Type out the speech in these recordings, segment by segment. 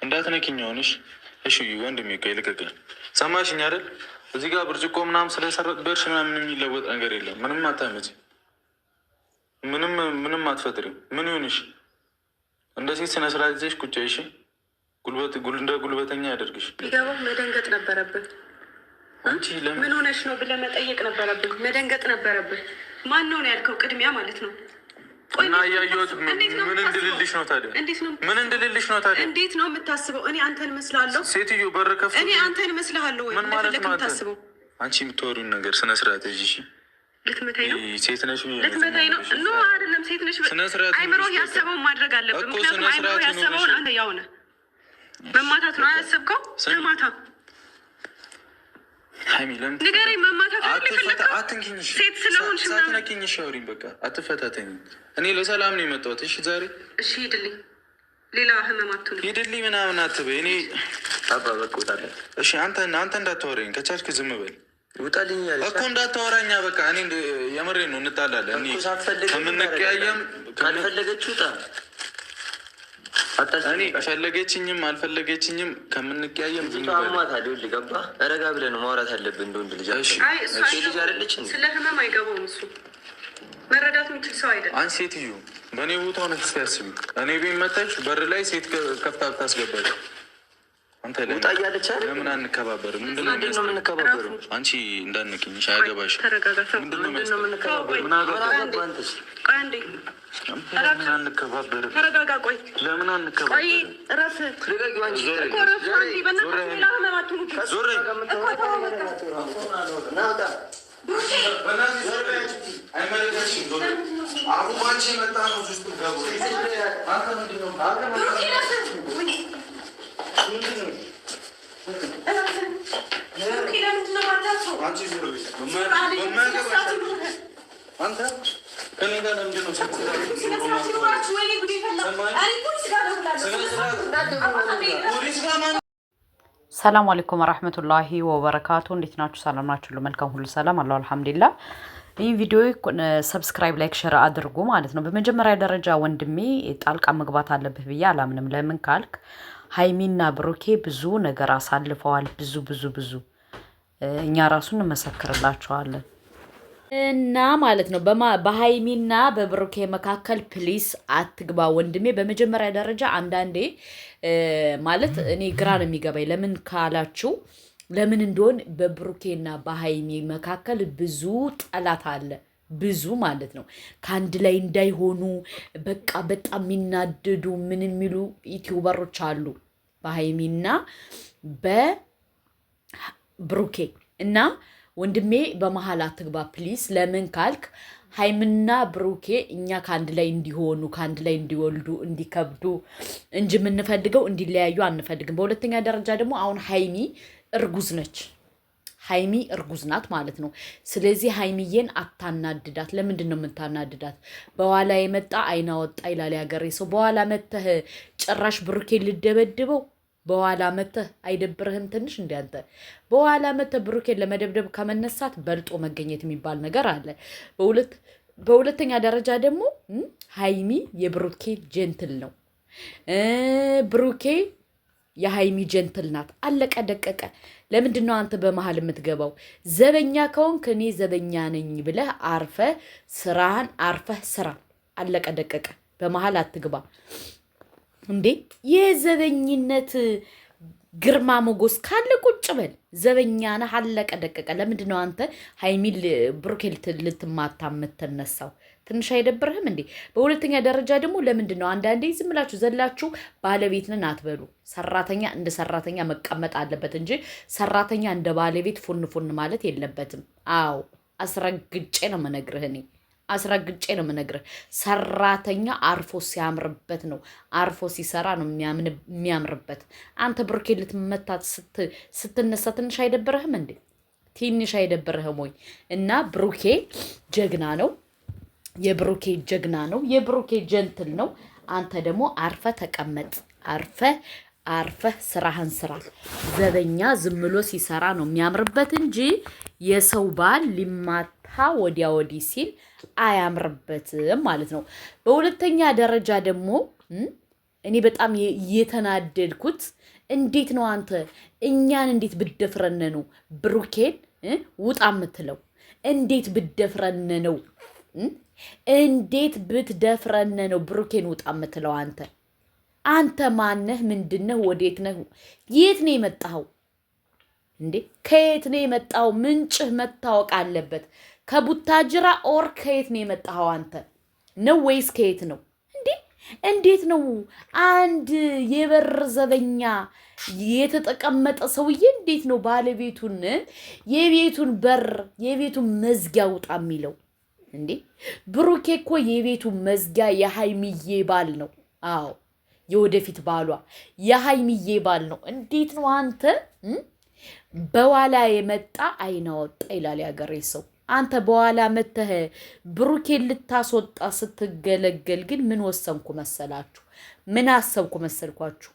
እንዳትነኪኝ ሆነሽ። እሺ ወንድሜ ቆይ ልቀቅል። ሰማሽኝ አይደል? እዚህ ጋር ብርጭቆ ምናምን ስለሰረቅ በርሽ ምናምን የሚለወጥ ነገር የለም። ምንም አታመጪ፣ ምንም አትፈጥሪም። ምን ይሁንሽ? እንደ ሴት ስነ ስርዓት ይዘሽ ቁጭ እሺ። እንደ ጉልበተኛ ያደርግሽ። ቢገባህ መደንገጥ ነበረብን። ምን ሆነሽ ነው ብለህ መጠየቅ ነበረብን። መደንገጥ ነበረብን። ማን ነው ያልከው? ቅድሚያ ማለት ነው። እና እያየሁት ምን እንድልልሽ ነው ታዲያ? ምን እንድልልሽ ነው ታዲያ? እንዴት ነው የምታስበው? እኔ አንተን እመስልሃለሁ? ሴትዮ በር ከፍቶ እኔ አንተን እመስልሃለሁ ወይ? ምን ማለት ነው የምታስበው? አንቺ የምትወሪውን ነገር ስነ ስርዓት እሺ። ልትመታኝ ነው? ሴት ነሽ? ልትመታኝ ነው? ኖ አይደለም፣ ሴት ነሽ። አይምሮ ያሰበውን ማድረግ አለብን። ምክንያቱም አይምሮ ያሰበውን አንተ ያው ነህ። መማታት ነው ያሰብከው? ተማታ። ሀይሚ ለምን ንገረኝ። መማታት አትንኪኝ። ሴት ስለሆንሽ ሳትነኪኝ ሻውሪኝ። በቃ አትፈታተኝ። እኔ ለሰላም ነው የመጣሁት። እሺ ዛሬ እሺ ሂድልኝ። ሌላ ህመማቱ ሂድልኝ ምናምን አትበይ። እኔ አባ በቃ ውጣልኝ። እሺ አንተ እንዳታወራኝ ከቻልክ ዝም በል ውጣልኝ እኮ እንዳታወራኛ። በቃ እኔ የምሬን ነው። እንጣላለን። እኔ ከምንቀያየም ካልፈለገች ውጣ። እኔ ፈለገችኝም አልፈለገችኝም ከምንቀያየም ዝም በል። አሟታል። ይኸውልህ ገባህ? ረጋ ብለህ ነው ማውራት አለብን። እንደ ወንድ ልጅ ልጅ አይደለች። ስለ ህመም አይገባውም እሱ። መረዳት የሚችል ሰው አይደለም። አንቺ ሴትዮ በእኔ ቦታ ሆነሽ ሲያስቢ እኔ ቤት መጣሽ በር ላይ ሴት ከፍታ ብታስገባች አንተ ውጣ እያለች አይደል? ለምን አንከባበርም? ምንድን ነው የምንከባበረው? አንቺ እንዳትነኪኝ አያገባሽም። ምንድን ነው የምንከባበረው? ምን አገባህ አንተስ? ቆይ አንዴ ለምን አንከባበርም? ተረጋጋ። ቆይ ለምን አንከባበርም? ቆይ እረፍ። ልቀቂው አንቺ። ዞር ሰላም አለይኩም ወራህመቱላሂ ወበረካቱ። እንዴት ናችሁ? ሰላም ናችሁ? መልካም ሁሉ ሰላም አላህ አልሐምዱሊላህ። ይህ ቪዲዮ ሰብስክራይብ፣ ላይክ፣ ሼር አድርጉ ማለት ነው። በመጀመሪያ ደረጃ ወንድሜ ጣልቃ መግባት አለብህ ብዬ አላምንም። ለምን ካልክ ሀይሚና ብሩኬ ብዙ ነገር አሳልፈዋል። ብዙ እኛ ራሱን እንመሰክርላቸዋለን። እና ማለት ነው በሀይሚና በብሩኬ መካከል ፕሊስ አትግባ ወንድሜ። በመጀመሪያ ደረጃ አንዳንዴ ማለት እኔ ግራ ነው የሚገባኝ። ለምን ካላችሁ ለምን እንደሆን በብሩኬና በሀይሚ መካከል ብዙ ጠላት አለ። ብዙ ማለት ነው ከአንድ ላይ እንዳይሆኑ በቃ በጣም የሚናደዱ ምን የሚሉ ዩቲዩበሮች አሉ በሀይሚና በብሩኬ እና ወንድሜ በመሀል አትግባ ፕሊስ። ለምን ካልክ ሀይምና ብሩኬ እኛ ከአንድ ላይ እንዲሆኑ ከአንድ ላይ እንዲወልዱ እንዲከብዱ እንጂ የምንፈልገው እንዲለያዩ አንፈልግም። በሁለተኛ ደረጃ ደግሞ አሁን ሀይሚ እርጉዝ ነች። ሀይሚ እርጉዝ ናት ማለት ነው። ስለዚህ ሀይሚዬን አታናድዳት። ለምንድን ነው የምታናድዳት? በኋላ የመጣ አይና ወጣ ይላል ያገሬ ሰው። በኋላ መተህ ጭራሽ ብሩኬን ልደበድበው በኋላ መተህ አይደብርህም ትንሽ? እንዲያንተ በኋላ መተህ ብሩኬን ለመደብደብ ከመነሳት በልጦ መገኘት የሚባል ነገር አለ። በሁለተኛ ደረጃ ደግሞ ሀይሚ የብሩኬ ጀንትል ነው፣ ብሩኬ የሀይሚ ጀንትል ናት። አለቀ ደቀቀ። ለምንድን ነው አንተ በመሀል የምትገባው? ዘበኛ ከሆንክ እኔ ዘበኛ ነኝ ብለህ ስራህን አርፈህ ስራ። አለቀ ደቀቀ። በመሀል አትግባ እንዴ። የዘበኝነት ግርማ ሞገስ ካለ ቁጭ በል። ዘበኛ ነህ። አለቀ ደቀቀ። ለምንድን ነው አንተ ሀይሚ ብሩኬ ልትማታ የምትነሳው? ትንሽ አይደብርህም እንዴ? በሁለተኛ ደረጃ ደግሞ ለምንድን ነው አንዳንዴ ዝም ብላችሁ ዘላችሁ ባለቤት ነን አትበሉ። ሰራተኛ እንደ ሰራተኛ መቀመጥ አለበት እንጂ ሰራተኛ እንደ ባለቤት ፉን ማለት የለበትም። አዎ አስረግጬ ነው የምነግርህ። እኔ አስረግጬ ነው የምነግርህ። ሰራተኛ አርፎ ሲያምርበት ነው፣ አርፎ ሲሰራ ነው የሚያምርበት። አንተ ብሩኬ ልትመታት ስትነሳ ትንሽ አይደብርህም እንዴ? ትንሽ አይደብርህም ወይ? እና ብሩኬ ጀግና ነው። የብሩኬ ጀግና ነው። የብሩኬ ጀንትል ነው። አንተ ደግሞ አርፈ ተቀመጥ። አርፈ ስራህን ስራ። ዘበኛ ዝም ብሎ ሲሰራ ነው የሚያምርበት እንጂ የሰው ባል ሊማታ ወዲያ ወዲህ ሲል አያምርበትም ማለት ነው። በሁለተኛ ደረጃ ደግሞ እኔ በጣም የተናደድኩት እንዴት ነው አንተ እኛን እንዴት ብደፍረን ነው ብሩኬን ውጣ የምትለው? እንዴት ብደፍረን ነው? እንዴት ብትደፍረን ነው ብሩኬን ውጣ የምትለው? አንተ ማነህ? ምንድነህ? ወዴት ነህ? የት ነው የመጣኸው እንዴ? ከየት ነው የመጣው? ምንጭህ መታወቅ አለበት። ከቡታጅራ ኦር ከየት ነው የመጣኸው አንተ ነው ወይስ ከየት ነው እንዴ? እንዴት ነው አንድ የበር ዘበኛ የተጠቀመጠ ሰውዬ እንዴት ነው ባለቤቱን የቤቱን በር የቤቱን መዝጊያ ውጣ የሚለው እንዴ? ብሩኬ እኮ የቤቱ መዝጊያ የሃይሚዬ ባል ነው። አዎ የወደፊት ባሏ የሃይሚዬ ባል ነው። እንዴት ነው አንተ በኋላ የመጣ አይናወጣ ይላል ያገሬ ሰው። አንተ በኋላ መተህ ብሩኬን ልታስወጣ ስትገለገል ግን ምን ወሰንኩ መሰላችሁ? ምን አሰብኩ መሰልኳችሁ?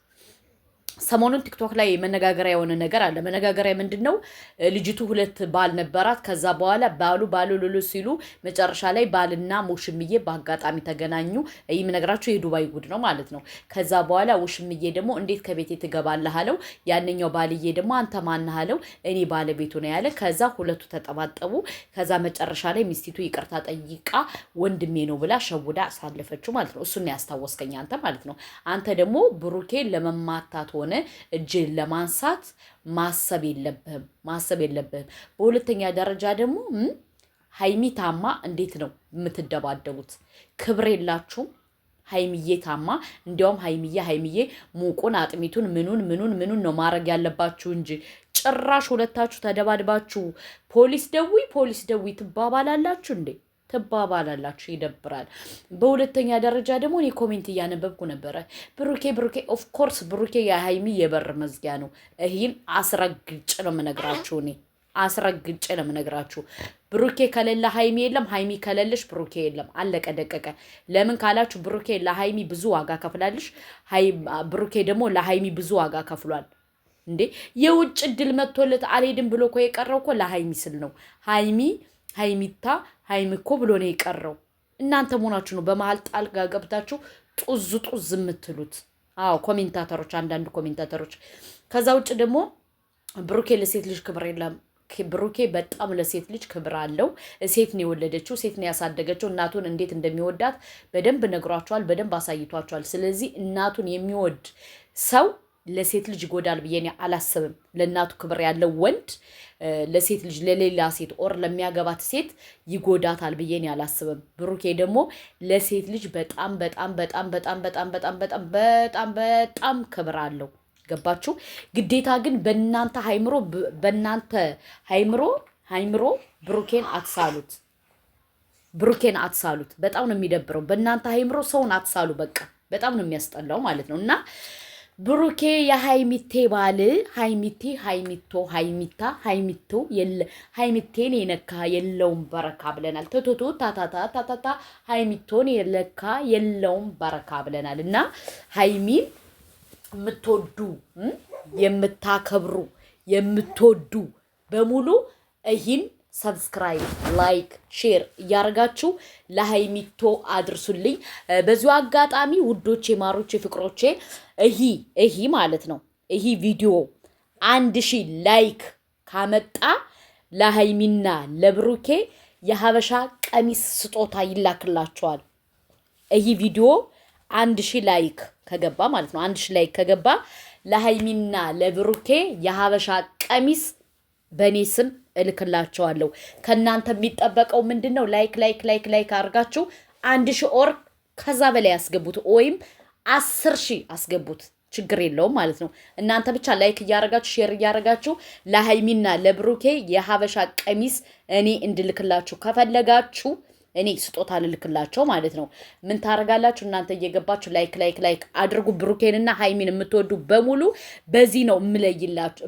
ሰሞኑን ቲክቶክ ላይ መነጋገሪያ የሆነ ነገር አለ። መነጋገሪያ ምንድነው? ልጅቱ 2 ባል ነበራት። ከዛ በኋላ ባሉ ሉሉ ሲሉ መጨረሻ ላይ ባልና ሙሽምዬ በአጋጣሚ ተገናኙ። ይህም ነገራችሁ የዱባይ ጉድ ነው ማለት ነው። ከዛ በኋላ ውሽምዬ ደግሞ እንዴት ከቤቴ ትገባለህ አለው። ያንኛው ባልዬ ደግሞ አንተ ማነህ አለው። እኔ ባለቤቱ ነው ያለ። ከዛ ሁለቱ ተጠባጠቡ። ከዛ መጨረሻ ላይ ሚስቲቱ ይቅርታ ጠይቃ ወንድሜ ነው ብላ ሸውዳ አሳለፈችው ማለት ነው። እሱን ያስታወስከኝ አንተ ማለት ነው። አንተ ደግሞ ብሩኬን ለመማታት ሆነ እጅን ለማንሳት ማሰብ የለብህም። በሁለተኛ ደረጃ ደግሞ ሃይሚ ታማ እንዴት ነው የምትደባደቡት? ክብር የላችሁም። ሃይሚዬ ታማ እንዲያውም ሃይሚዬ ሙቁን አጥሚቱን ምኑን ነው ማድረግ ያለባችሁ እንጂ ጭራሽ ሁለታችሁ ተደባድባችሁ ፖሊስ ደዊ ትባባላላችሁ እንዴ? ትባባላላችሁ። ይደብራል። በሁለተኛ ደረጃ ደግሞ እኔ ኮሜንት እያነበብኩ ነበረ። ብሩኬ ኦፍ ኮርስ ብሩኬ የሃይሚ የበር መዝጊያ ነው። ይህን አስረግጬ ነው የምነግራችሁ። ብሩኬ ከሌለ ሃይሚ የለም፣ ሃይሚ ከሌለሽ ብሩኬ የለም። አለቀ ደቀቀ። ለምን ካላችሁ ብሩኬ ለሃይሚ ብዙ ዋጋ ከፍላለሽ፣ ብሩኬ ደግሞ ለሃይሚ ብዙ ዋጋ ከፍሏል። እንዴ የውጭ እድል መጥቶለት አልሄድም ብሎ እኮ የቀረው እኮ ለሃይሚ ስል ነው። ሃይሚ እኮ ብሎ ነው የቀረው። እናንተ መሆናችሁ ነው በመሀል ጣልቃ ገብታችሁ ጡዝ የምትሉት። አዎ ኮሜንታተሮች፣ አንዳንድ ኮሜንታተሮች። ከዛ ውጭ ደግሞ ብሩኬ ለሴት ልጅ ክብር የለም። ብሩኬ በጣም ለሴት ልጅ ክብር አለው። ሴት ነው የወለደችው፣ ሴት ነው ያሳደገችው። እናቱን እንዴት እንደሚወዳት በደንብ ነግሯቸዋል፣ በደንብ አሳይቷቸዋል። ስለዚህ እናቱን የሚወድ ሰው ለሴት ልጅ ይጎዳል ብዬ አላስብም። ለእናቱ ክብር ያለው ወንድ ለሴት ልጅ ለሌላ ሴት ኦር ለሚያገባት ሴት ይጎዳታል ብዬ አላስብም። ብሩኬ ደግሞ ለሴት ልጅ በጣም ክብር አለው። ገባችሁ? ግዴታ ግን በእናንተ ሃይምሮ ብሩኬን አትሳሉት። በጣም ነው የሚደብረው። በእናንተ ሃይምሮ ሰውን አትሳሉ። በቃ በጣም ነው የሚያስጠላው ማለት ነው። እና ብሩኬ የሃይሚቴ ባል ሃይሚቴን የነካ የለውም በረካ ብለናል። ታታታ ሃይሚቶን የለካ የለውም በረካ ብለናል። እና ሃይሚን የምትወዱ የምታከብሩ የምትወዱ በሙሉ ይህን ሰብስክራይብ፣ ላይክ፣ ሼር እያደረጋችሁ ለሃይሚቶ አድርሱልኝ። በዚሁ አጋጣሚ ውዶቼ፣ ማሮቼ፣ ፍቅሮቼ ይሄ ማለት ነው ይሄ ቪዲዮ 1000 ላይክ ካመጣ ለሃይሚና ለብሩኬ የሀበሻ ቀሚስ ስጦታ ይላክላቸዋል። ይሄ ቪዲዮ 1000 ላይክ ከገባ ማለት ነው 1000 ላይክ ከገባ ለሃይሚና ለብሩኬ የሀበሻ ቀሚስ በኔ ስም እልክላቸዋለሁ። ከናንተ የሚጠበቀው ምንድነው? ላይክ አድርጋችሁ 1000 ኦር ከዛ በላይ ያስገቡት ወይም 10000 አስገቡት። ችግር የለውም ማለት ነው። እናንተ ብቻ ላይክ እያደረጋችሁ ሼር እያደረጋችሁ ለሃይሚና ለብሩኬ የሀበሻ ቀሚስ እኔ እንድልክላችሁ ከፈለጋችሁ እኔ ስጦታ ልልክላቸው ማለት ነው። ምን ታረጋላችሁ? እናንተ እየገባችሁ ላይክ አድርጉ። ብሩኬንና ሃይሚን የምትወዱ በሙሉ በዚህ ነው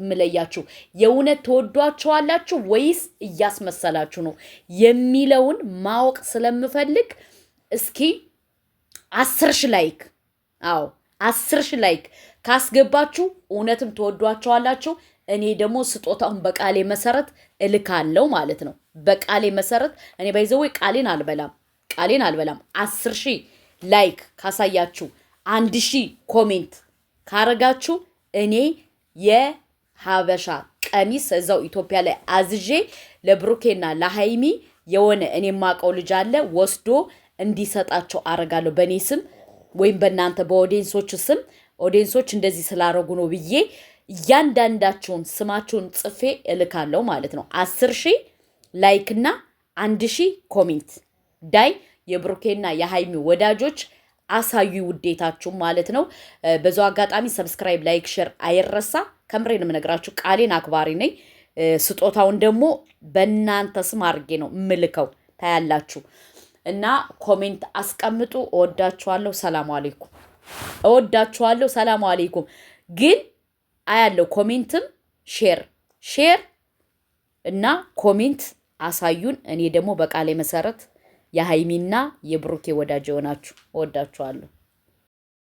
እምለያችሁ። የእውነት ተወዷቸዋላችሁ ወይስ እያስመሰላችሁ ነው የሚለውን ማወቅ ስለምፈልግ እስኪ 10000 ላይክ 10000 ላይክ ካስገባችሁ እውነትም ተወዷቸዋላችሁ። እኔ ደግሞ ስጦታውን በቃሌ መሰረት እልካለሁ ማለት ነው። በቃሌ መሰረት እኔ ባይዘው ቃሌን አልበላም። 10000 ላይክ ካሳያችሁ 1000 ኮሜንት ካረጋችሁ እኔ የሀበሻ ቀሚስ እዛው ኢትዮጵያ ላይ አዝዤ ለብሩኬና ለሃይሚ የሆነ እኔ ማቀው ልጅ አለ ወስዶ እንዲሰጣቸው አረጋለሁ በኔ ስም ወይም በእናንተ በኦዲየንሶች ስም ኦዲየንሶች እንደዚህ ስላረጉ ነው ብዬ እያንዳንዳቸውን ስማቸውን ጽፌ እልካለሁ ማለት ነው። 10,000 ላይክ እና 1000 ኮሜንት ዳይ የብሩኬና የሃይሚ ወዳጆች አሳዩ ውዴታችሁ ማለት ነው። በዛው አጋጣሚ ሰብስክራይብ፣ ላይክ፣ ሼር አይረሳ። ከምሬን የምነግራችሁ ቃሌን አክባሪ ነኝ። ስጦታውን ደግሞ በእናንተ ስም አድርጌ ነው ምልከው ታያላችሁ። እና ኮሜንት አስቀምጡ። እወዳችኋለሁ። ሰላም አለይኩም። እወዳችኋለሁ። ሰላም አለይኩም። ግን አያለው ኮሜንትም ሼር እና ኮሜንት አሳዩን። እኔ ደግሞ በቃሌ መሰረት የሃይሚና የብሩኬ ወዳጅ ሆናችሁ እወዳችኋለሁ።